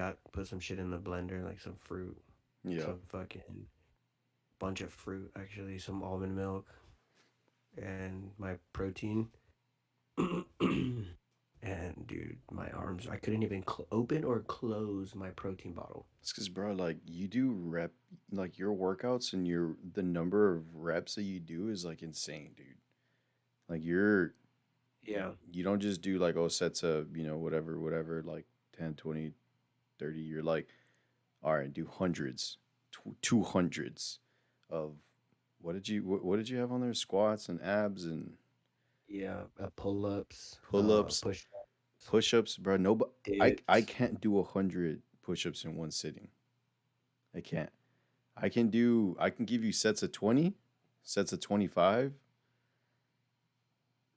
that, put some shit in the blender, like some fruit, Yeah. some fucking bunch of fruit, actually, some almond milk, and my protein. And dude, my arms, I couldn't even open or close my protein bottle. It's because, bro, like you do like your workouts and the number of reps that you do is like insane, dude. Like Yeah. you don't just do like, oh, sets of, whatever, like 10, 20, 30. You're like, all right, do hundreds, two hundreds of what did you have on there? Squats and abs and Yeah. Pull ups, pull ups, push ups, push ups, bro. No, but I dips. can't do 100 push ups in one sitting. I can't. I can give you sets of 20, sets of 25.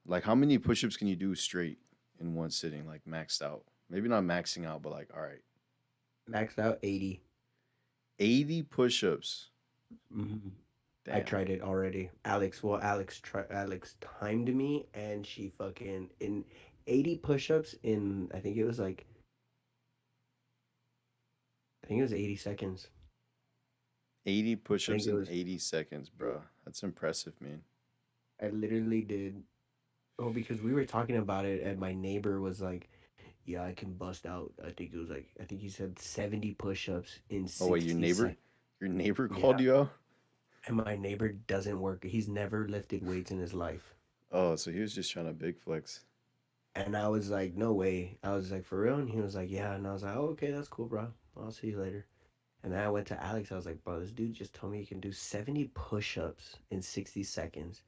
Like how many push ups can you do straight in one sitting, like maxed out? Maybe not maxing out, but like, all right, Maxed out 80. 80 push ups. Mhm. I Damn. tried it already. Alex timed me, and she fucking in 80 push-ups in, I think it was 80 seconds. 80 push I ups think it in was 80 seconds, yeah. bro. That's impressive, man. I literally did. Oh, because we were talking about it, and my neighbor was like, "Yeah, I can bust out." I think he said 70 push-ups in Oh, wait, 60 seconds. your neighbor Yeah, called you out? and my neighbor doesn't work. He's never lifted weights in his life. Oh, so he was just trying to big flex. And I was like, no way. I was like, for real? And he was like, yeah. And I was like, oh, okay, that's cool, bro. I'll see you later. And then I went to Alex. I was like, bro, this dude just told me he can do 70 push ups in 60 seconds.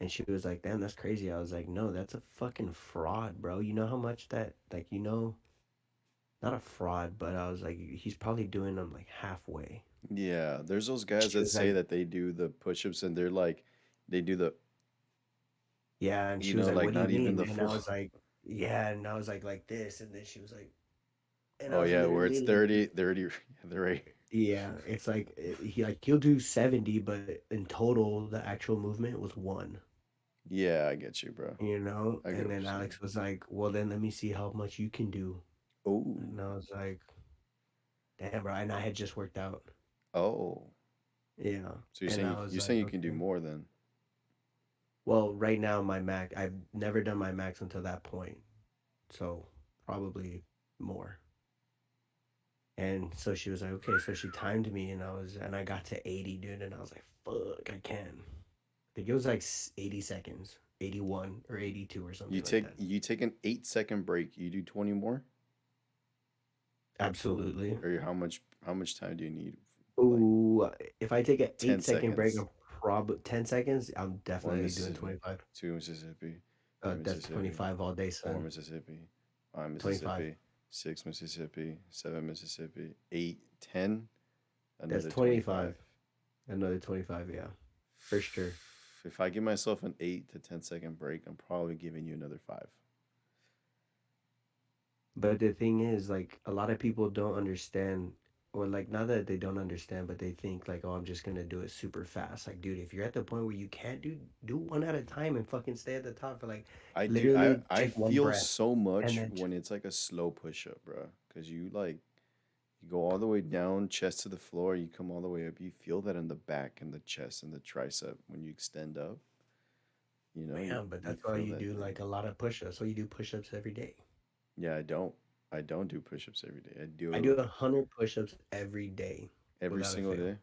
And she was like, damn, that's crazy. I was like, no, that's a fucking fraud, bro. You know how much that, like, not a fraud, but I was like, he's probably doing them like halfway. Yeah, there's those guys She that was say like, that they do the push ups and they're like, they do the, yeah. And she was like, like what do you not even mean? the And I full. was like, yeah. And I was like this. And then she was like, and I Oh, was yeah, where it's literally like, 30, 30. They're right. yeah, it's like he'll do 70, but in total the actual movement was one, Yeah, I get you, bro. you know? I get And what then you're saying. Alex was like, "Well, then let me see how much you can do." Oh, And I was like, "Damn, bro." And I had just worked out. oh. Yeah. So And I was you're like, saying you can do "Okay." more then? Well, right now my max, I've never done my max until that point. So, probably more. And so she was like, "Okay." So she timed me, and I got to 80, dude, and I was like, "Fuck, I can." I think it was like 80 seconds, 81 or 82 or something like that. You take an 8 second break. You do 20 more, Absolutely. or how much time do you need? Like Ooh, if I take an 10 8 second break, seconds. I'm probably 10 seconds. I'm One definitely doing Mississippi, 25. two Mississippi, three That's Mississippi, 25 all day, four son. Mississippi, five 25. Mississippi, six Mississippi, seven Mississippi, eight, 10, That's another 25. 25. Another 25, yeah, for sure. If I give myself an 8 to 10 second break, I'm probably giving you another five. But the thing is, like, a lot of people don't understand, or like, not that they don't understand, but they think like, oh, I'm just gonna do it super fast. Like, dude, if you're at the point where you can't do one at a time and fucking stay at the top for like, literally I take one feel breath so and much then when it's like a slow push up, bro. Cause you go all the way down, chest to the floor, you come all the way up. You feel that in the back and the chest and the tricep when you extend up. man, but You that's why feel you that do thing. like a lot of push-ups. So you do push-ups every day. Yeah, I don't do push-ups every day. I I do do 100 push-ups every day every without a single fail. day.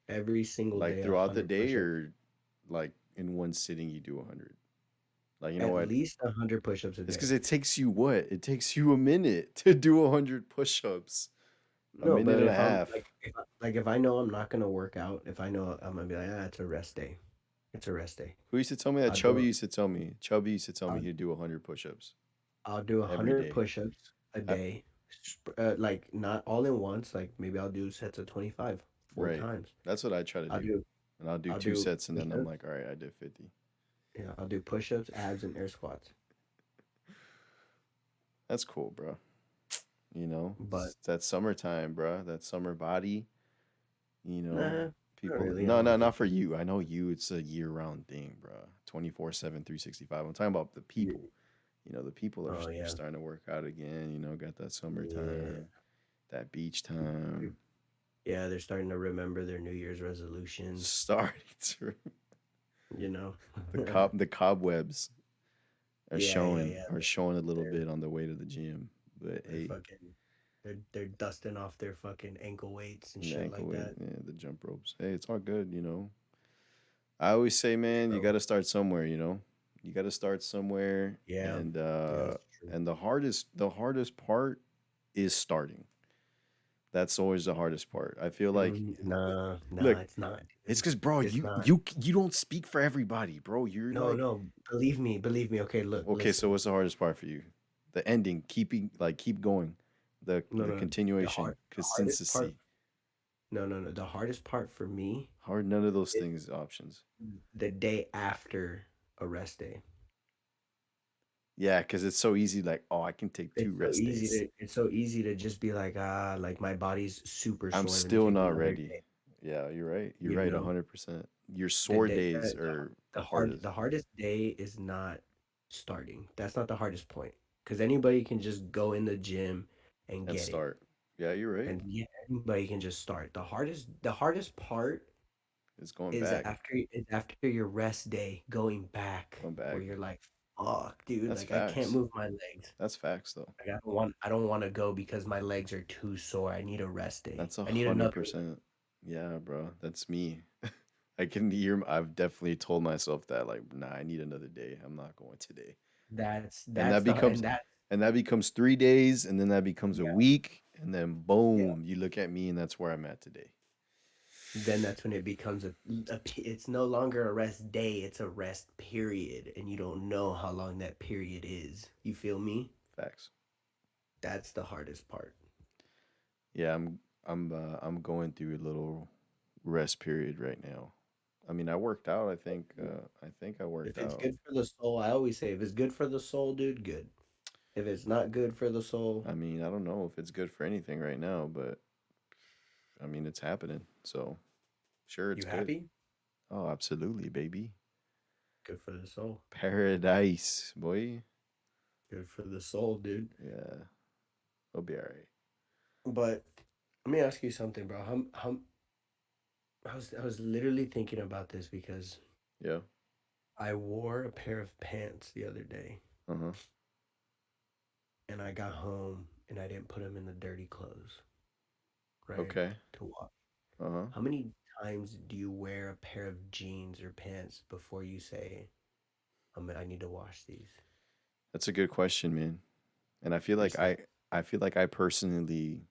Every single Like day, a throughout the 100 day push-ups. or like in one sitting you do 100. Like, you know At what? least 100 push-ups a It's because day. it takes you what? It takes you a minute to do 100 push-ups. A No, minute but and a if I'm half. if I know I'm not gonna work out, if I know I'm gonna be like, it's a rest day. It's a rest day. Who used to tell me that? I'll do Chubby used to tell me. Chubby used to tell me I'll, he'd do 100 push-ups I'll do every 100 day. push-ups a I, day. Like not all in once. Like maybe I'll do sets of 25 four right. times. That's what I try to I'll do. do And I'll do I'll two do sets and then I'm push-ups. like, all right, I did 50. Yeah, I'll do push-ups, abs, and air squats. That's cool, bro. But It's that summertime, bro. That summer body, you know. nah, not People, really. I no, don't no, think not for you. I know you, it's a year round thing, bro. 24/7, 365. I'm talking about the so. people. The people are Oh yeah, starting to work out again, got that yeah. summertime, That beach time. Yeah, they're starting to remember their New Year's resolutions. Starting to You know. the cobwebs Yeah, yeah, yeah. are showing a little They're bit on the way to the gym. But they're hey, fucking they're dusting off their fucking ankle weights and the shit ankle like weight, that. yeah, the jump ropes. Hey, it's all good, you know. I always say, man, you got Bro. to start somewhere, you know. You got to start somewhere, Yeah. Yeah, that's true. and the hardest part is starting. That's always the hardest part. I feel like, Nah, nah, look, it's not, it's dude. because, bro, It's not. you don't speak for everybody, bro. You're No, like, no, believe me, believe me. Okay, look, okay, so listen. what's the hardest part for you? The ending, keeping like keep going, No, the no, no. continuation, The hardest part. consistency. No, no, no. The hardest part for me Hard, none of those is things options. the day after a rest day. Yeah, because it's so easy. Like, oh, I can take two rest days. It's so easy to just be like, ah, like my body's super I'm sore. Let me still take not another ready. day. Yeah, you're right. You're You right, know, 100%. Your the sore day days are the hardest. the hardest day is not starting. That's not the hardest point. Because anybody can just go in the gym and And get it. start. Yeah, you're right. And yeah, anybody can just start. The hardest part It's going back. is after your rest day going back Going where back. you're like, fuck, dude, That's like I can't facts. move my legs. That's facts though. Like I don't want to go because my legs are too sore. I need a rest day. That's a I need hundred another one. percent. Yeah, bro. That's me. I can hear I've definitely told myself that like, nah, I need another day. I'm not going today. And That's the and that that becomes 3 days, and then that becomes a yeah, week, and then yeah. boom, you look at me, and that's where I'm at today. Then that's when it becomes it's no longer a rest day, it's a rest period and you don't know how long that period is. You feel me? Facts. That's the hardest part. Yeah, I'm going through a little rest period right now. I mean, I worked out. I think I worked If it's out. good for the soul, I always say if it's good for the soul, dude, good. If it's not good for the soul, I mean, I don't know if it's good for anything right now, but I mean, it's happening. So, sure it's you good. happy? Oh, absolutely, baby. Good for the soul. Paradise, boy. Good for the soul, dude. Yeah, it'll be all right. But let me ask you something, bro. I was literally thinking about this because Yeah. I wore a pair of pants the other day Uh-huh. and I got home and I didn't put them in the dirty clothes, right? Okay. To wash. Uh-huh. How many times do you wear a pair of jeans or pants before you say, I need to wash these That's a good question, man. And yourself? I feel like I personally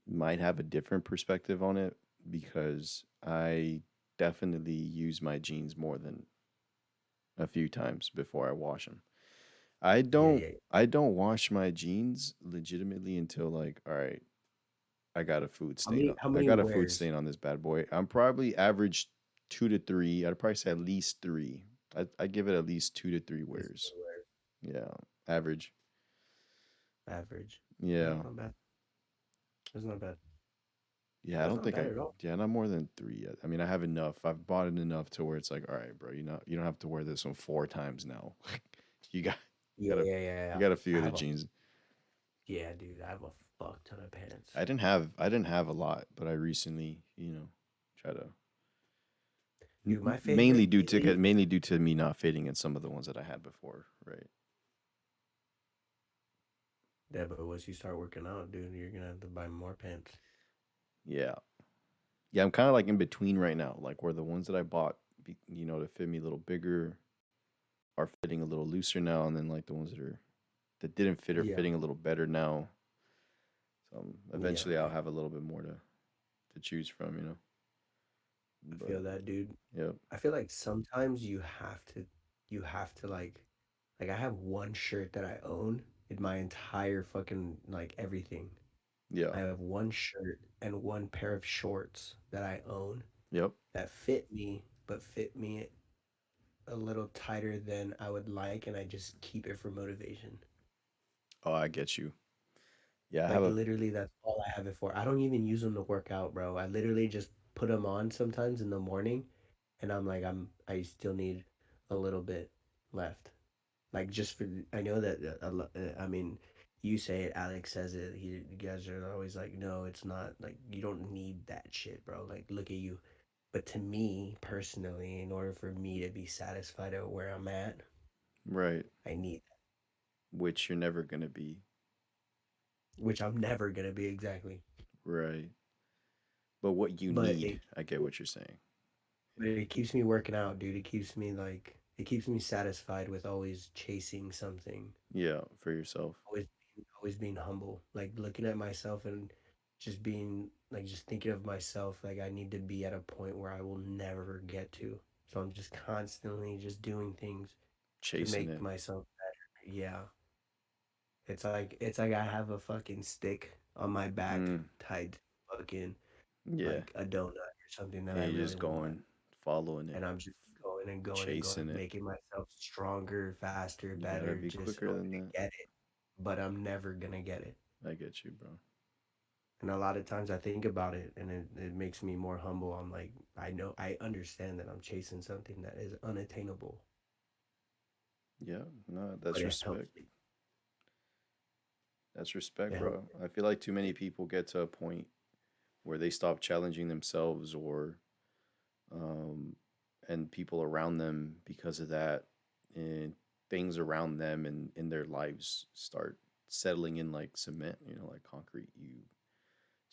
might have a different perspective on it because I definitely use my jeans more than a few times before I wash them. Yeah, yeah. I don't wash my jeans legitimately until like, all right, I got a food stain. How I many got a food wears? stain on this bad boy. I'm probably average 2 to 3. I'd probably say at least three. I give it at least 2 to 3 At least wears. 3 wears. Yeah, average. Average. Yeah, That's not bad. That's not bad. yeah. I That's don't not think bad I'm. at all. Yeah, not more than three yet. I mean, I have enough. I've bought it enough to where it's like, all right, bro. You don't have to wear this one 4 times now. you got, Yeah, yeah, yeah, you yeah. got a I few of the have a jeans. yeah, dude. I have a fuck ton of pants. I didn't have a lot, but I recently, try to Dude, my favorite days. mainly due to me not fitting in some of the ones that I had before, right? Yeah, but once you start working out, dude, you're gonna have to buy more pants. Yeah, yeah. I'm kind of like in between right now, like where the ones that I bought, to fit me a little bigger, are fitting a little looser now, and then like the ones that didn't fit are Yeah, fitting a little better now. So yeah, eventually I'll man. have a little bit more to choose from, I But feel that, dude. yeah, I feel like sometimes you have to like I have one shirt that I own in my entire fucking like everything. yeah, I have one shirt and one pair of shorts that I own yep. that fit me, but fit me a little tighter than I would like, and I just keep it for motivation. Oh, I get you. Yeah, I have Like a literally, that's all I have it for. I don't even use them to work out, bro. I literally just put them on sometimes in the morning, and I'm like, I still need a little bit left. Like just for I know that I mean, you say it, Alex says it. You guys are always like, no, it's not. Like, you don't need that shit, bro. Like, look at you. But to me personally, in order for me to be satisfied at where I'm at, Right. I need that, Which you're never gonna be. which I'm never gonna be exactly. Right. But what you But need, it, I get what you're saying. but it keeps me working out, dude. It keeps me like, it keeps me satisfied with always chasing something, Yeah, for yourself. always being humble, like looking at myself and just being like, just thinking of myself like I need to be at a point where I will never get to. So I'm just constantly just doing things to Chasing make it. myself better. Yeah. It's like I have a fucking stick on my back Mm, tied to fucking yeah. like a donut or something that I And you're really just want. going, following it, And I'm just going and going and going, chasing it. making myself stronger, faster, You gotta better, be just in quicker order than that. to get it. But I'm never gonna get it. I get you, bro. And a lot of times I think about it and it makes me more humble. I'm like, I understand that I'm chasing something that is unattainable, Yeah, no, but that's it helps respect. me. That's respect, It helps bro. I feel like too me. many people get to a point where they stop challenging themselves or um, and people around them because of that, and things around them and in their lives start settling in like cement, like concrete. You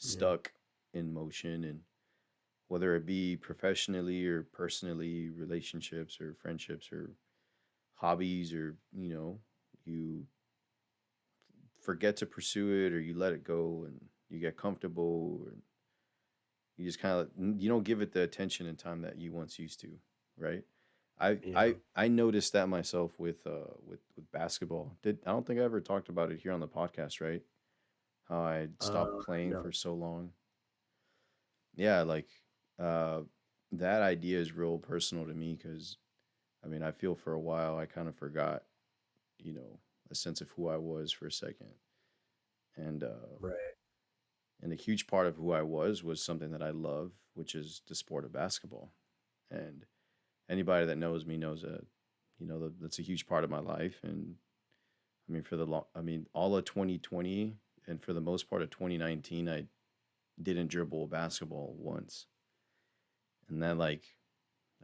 Yeah. stuck in motion, and whether it be professionally or personally, relationships or friendships or hobbies, or you forget to pursue it, or you let it go and you get comfortable, or you just kind of you don't give it the attention and time that you once used to, right? I Yeah. I I noticed that myself with basketball. I don't think I ever talked about it here on the podcast, right? How I stopped playing No. for so long. Yeah, like uh that idea is real personal to me because I mean, I feel for a while I kind of forgot, you know, a sense of who I was for a second. And Right. and a huge part of who I was something that I love, which is the sport of basketball. And anybody that knows me knows that, that's a huge part of my life. And I mean, I mean, all of 2020 and for the most part of 2019, I didn't dribble a basketball once. And that, like,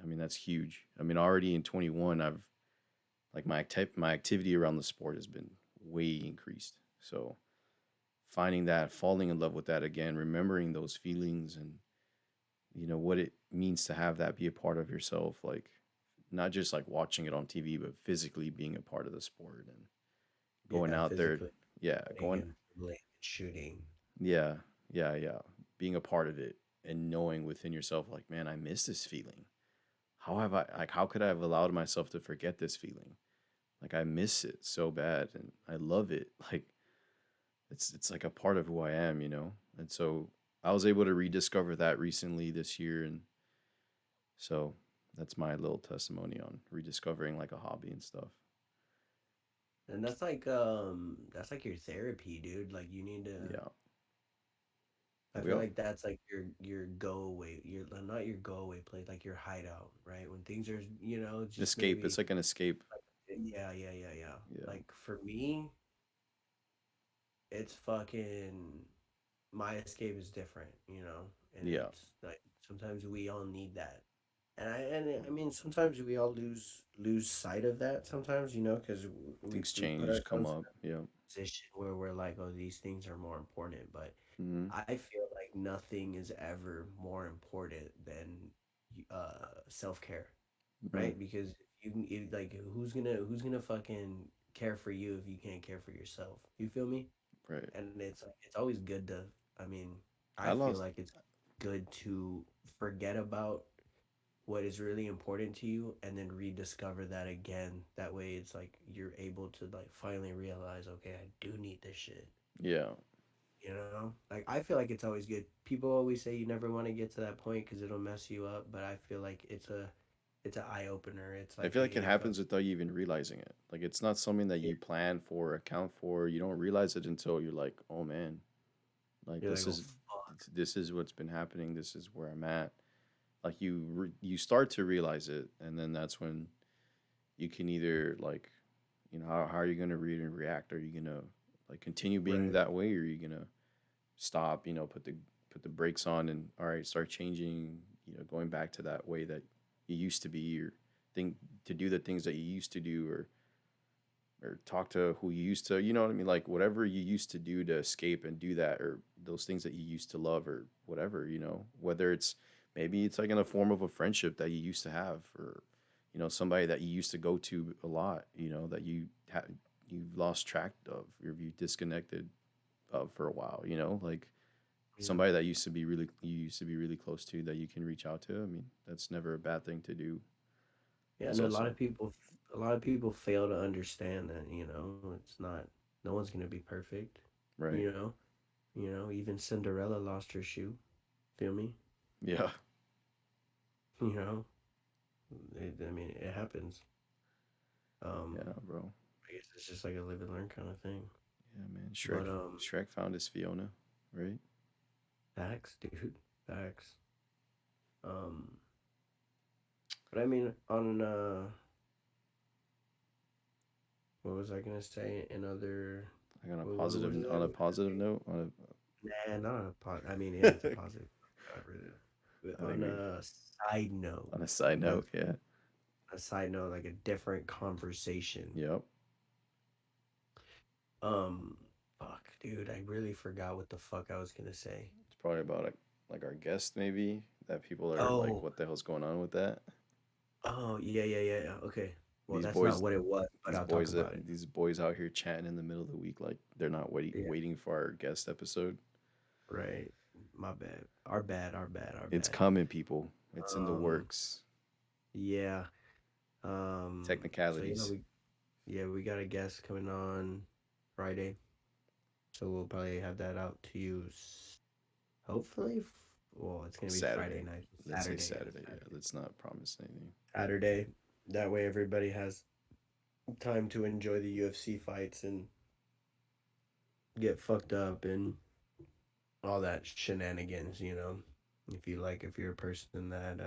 I mean, that's huge. I mean, already in 21, I've, like, my activity around the sport has been way increased. So finding that, falling in love with that again, remembering those feelings and, what it means to have that be a part of yourself, like, not just like watching it on TV, but physically being a part of the sport and going Yeah. out there. Physically Yeah, running going. and dribbling and shooting. Yeah, yeah, yeah. Being a part of it and knowing within yourself, like, man, I miss this feeling. How have I, like, how could I have allowed myself to forget this feeling? Like, I miss it so bad and I love it. Like, it's like a part of who I am, And so I was able to rediscover that recently this year. And so that's my little testimony on rediscovering like a hobby and stuff. And that's like your therapy, dude. Like you need to Yeah. I We feel all like that's like your go away, your not your go away place, like your hideout, right? When things are, just escape. It's maybe like an escape. yeah, yeah, yeah, yeah. Yeah. Like for me, it's fucking my escape is different, and Yeah. it's like sometimes we all need that. And I mean sometimes we all lose sight of that sometimes, because we Things we put change, come ourselves up. Yeah. position where we're like, oh, these things are more important. But Hmm. I feel like nothing is ever more important than self care, Right. right? Because like who's gonna fucking care for you if you can't care for yourself? You feel me? Right. And it's always good to. I mean, I I feel lost. like it's good to forget about what is really important to you and then rediscover that again. That way it's like you're able to like finally realize, okay, I do need this shit. Yeah. Like I feel like it's always good. People always say you never want to get to that point because it'll mess you up, but I feel like it's a eye opener. It's I like, feel like hey, it happens without you even realizing it. Like it's not something that yeah, you plan for, account for. You don't realize it until you're like, oh man, like you're like, oh fuck, this is what's been happening. This is where I'm at. Like you start to realize it, and then that's when you can either like, how are you gonna read and react? Are you gonna Like continue being Right. that way, or are you gonna stop? Put the brakes on and all right, start changing. Going back to that way that you used to be, or think to do the things that you used to do, or talk to who you used to. You know what I mean? Like whatever you used to do to escape and do that, or those things that you used to love, or whatever. Whether it's maybe it's like in the form of a friendship that you used to have, or somebody that you used to go to a lot. That you've lost track of, or you disconnected of for a while. Like Yeah. somebody that you used to be really close to that you can reach out to. I mean, that's never a bad thing to do. Yeah, It's and also a lot of people fail to understand that, it's not, no one's gonna be perfect, right. you know. Even Cinderella lost her shoe. Feel me? Yeah, You know, I mean, it happens. yeah, Um, bro. I guess it's just like a live and learn kind of thing. Yeah, man. Shrek But Shrek found his Fiona, right? facts, dude, facts. Um, but I mean, on what was I gonna say? Another, Like on a what positive is on it? a positive note, on Nah, not on a I mean, yeah, it's a a positive. Really. But I think on we a side note, on a side not note, yeah. a side note, like a different conversation. Yep. Um, fuck, dude, I really forgot what the fuck I was gonna say. It's probably about like our guest maybe that people are like, Oh, what the hell's going on with that? oh, yeah. Okay. Well, These that's not boys what it was, but these I'll talk boys that about it. these boys out here chatting in the middle of the week like they're not Yeah, waiting for our guest episode. right. My bad. Our bad. Our bad. Our It's bad. coming, people. It's in the Um, works. yeah. So Technicalities. we got a guest coming on Friday, so we'll probably have that out to you. Hopefully, well, it's gonna be Friday Saturday. night, Let's say Saturday, yeah, Saturday. Yeah, Saturday. let's not promise anything. Saturday. That way, everybody has time to enjoy the UFC fights and get fucked up and all that shenanigans. If you're a person that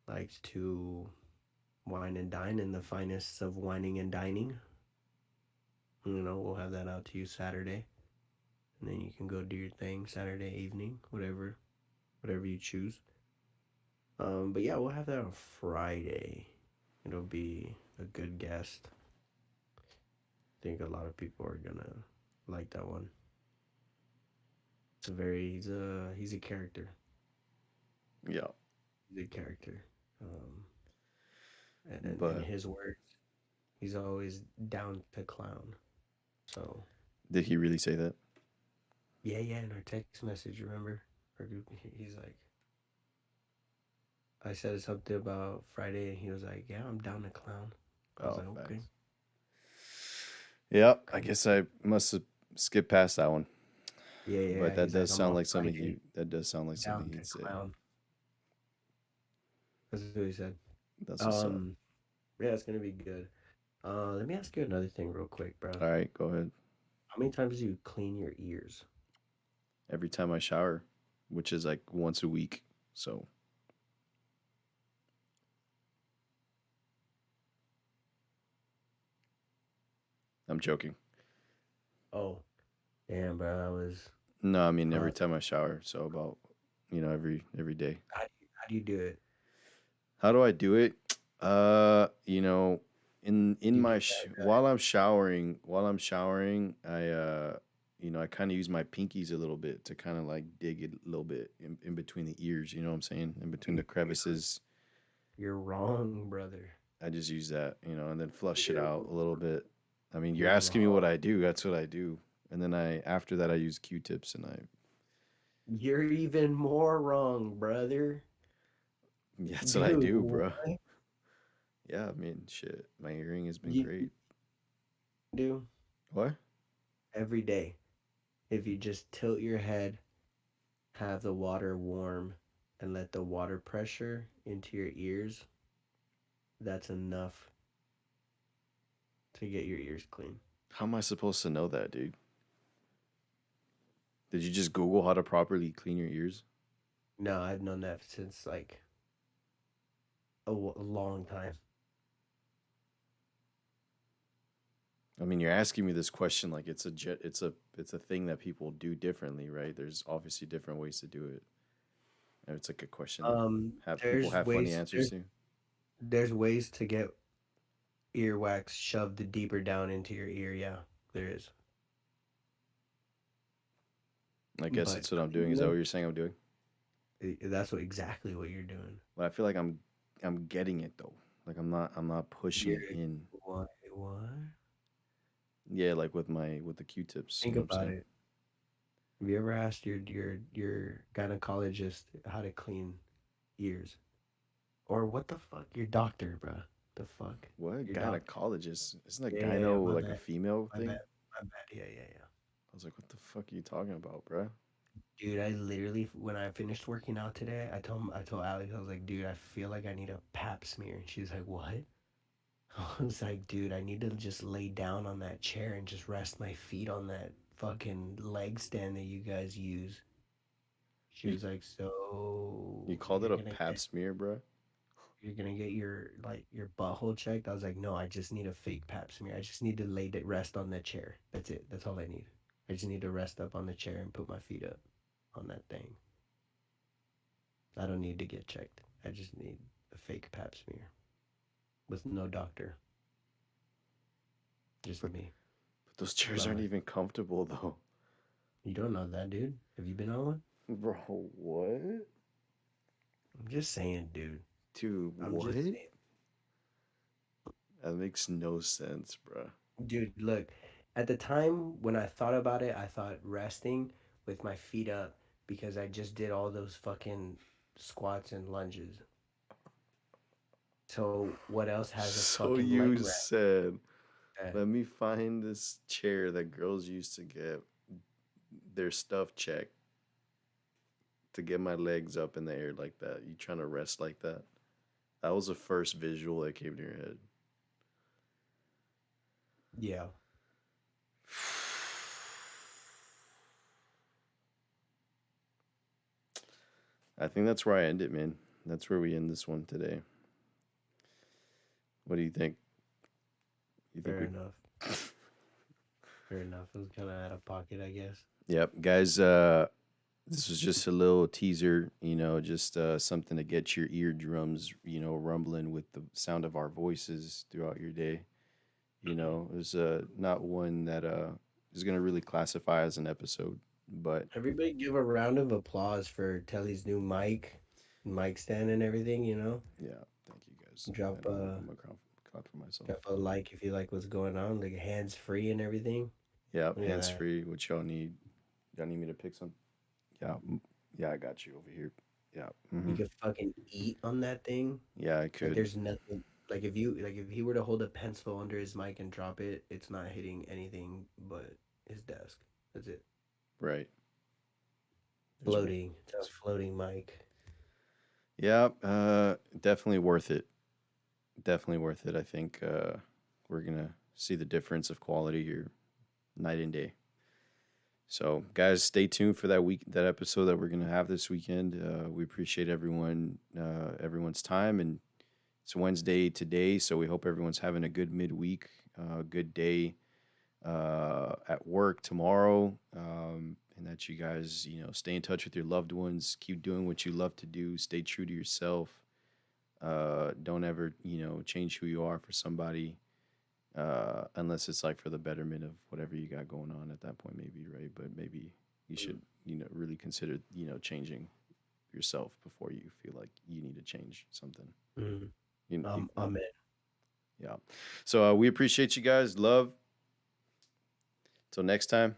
likes to wine and dine in the finest of whining and dining, we'll have that out to you Saturday, and then you can go do your thing Saturday evening, whatever you choose. But yeah, we'll have that on Friday. It'll be a good guest. I think a lot of people are gonna like that one. He's a character. Yeah. He's a character. Um, and in But his words, he's always down to clown. So did he really say that? yeah, in our text message, remember? Our group, he's like, I said something about Friday, and he was like, "Yeah, I'm down to clown." I was Oh, like, "Okay, facts. Yeah, I come." guess I must have skipped past that one. But Yeah. that He's like, does "I'm sound off like something Friday, he'd down to say. clown." That's what he said. That's what's up. Um, yeah, it's gonna be good. Let me ask you another thing real quick, bro. All right, go ahead. How many times do you clean your ears? Every time I shower, which is like once a week. So I'm joking. Oh, damn, bro. I was. No, I mean Uh, every time I shower. So about every day. how do you do it? How do I do it? In Do you my get that? while I'm showering, I kind of use my pinkies a little bit to kind of like dig it a little bit in between the ears. You know what I'm saying? In between the You're, crevices. you're wrong, brother. I just use that, and then flush it You're out a little bit. I mean, you're you're asking me what wrong. I do. That's what I do. And then after that, I use Q-tips and You're even more wrong, brother. yeah, that's what I Dude, do, bro. what Yeah, I mean, shit. My hearing has been you great. do What? every day? If you just tilt your head, have the water warm, and let the water pressure into your ears, that's enough to get your ears clean. How am I supposed to know that, dude? Did you just Google how to properly clean your ears? No, I've known that since like a long time. I mean, you're asking me this question like it's a thing that people do differently, right? There's obviously different ways to do it. And it's like a question that have people There's have funny ways answers to. there's ways to get earwax shoved deeper down into your ear. Yeah, there is. I guess But that's what I'm doing. Is that what you're saying I'm doing? that's what exactly what you're doing. But I feel like I'm getting it though. Like I'm not pushing You're it in. what? Yeah, like with the Q-tips, you Think know what I'm about saying? it. Have you ever asked your gynecologist how to clean ears? Or what the fuck? Your doctor, bruh. The fuck? What? Your doctor. Gynecologist? Isn't a Yeah, gyno my like a bad. female My bad. thing? My bad. Yeah. I was like, what the fuck are you talking about, bruh? Dude, I literally when I finished working out today, I told Alex, I was like, dude, I feel like I need a pap smear. And she's like, what? I was like, dude, I need to just lay down on that chair and just rest my feet on that fucking leg stand that you guys use. She You was like, you so called it a pap smear, bruh? you're gonna get your like your butthole checked. I was like, no, I just need a fake pap smear. I just need to lay it rest on the chair. That's it. That's all I need. I just need to rest up on the chair and put my feet up on that thing. I don't need to get checked. I just need a fake pap smear with no doctor, just But me those chairs by aren't my. even comfortable though. You don't know that, dude. Have you been on one? Bro, what? I'm just saying, dude. Dude, I'm what? just saying, That makes no sense, bruh. dude. Look, at the time when I thought about it, I thought resting with my feet up because I just did all those fucking squats and lunges. So what else has a So fucking leg you rack? said, That let me find this chair that girls used to get their stuff checked to get my legs up in the air like that. You trying to rest like that? That was the first visual that came to your head. yeah, I think that's where I end it, man. That's where we end this one today. What do you think? You think fair we? enough. Fair enough. It was kind of out of pocket, I guess. Yep, guys. This was just a little teaser. Just something to get your eardrums, rumbling with the sound of our voices throughout your day. It was not one that is gonna really classify as an episode, but Everybody give a round of applause for Telly's new mic stand and everything, you know? yeah, thank you guys. Drop And a I'm gonna clap for myself. drop a like if you like what's going on, like hands free and everything. Yeah, Look at hands that. free. What y'all need? Y'all need me to pick some? Yeah, yeah, I got you over here. Yeah, You could fucking eat on that thing. yeah, I Like could. there's nothing like if he were to hold a pencil under his mic and drop it, it's not hitting anything but his desk. That's it. Right. There's one. Floating. It's a floating mic. Yeah, definitely worth it. Definitely worth it. I think we're gonna see the difference of quality here night and day. So, guys, stay tuned for that episode that we're gonna have this weekend. We appreciate everyone's time, and it's Wednesday today, so we hope everyone's having a good midweek, good day at work tomorrow, and that you guys, stay in touch with your loved ones, keep doing what you love to do, stay true to yourself. Don't ever, change who you are for somebody, unless it's like for the betterment of whatever you got going on at that point, maybe, right? But maybe you should, really consider, changing yourself before you feel like you need to change something. Mm. Yeah, I'm in. yeah. So we appreciate you guys. Love. Till next time.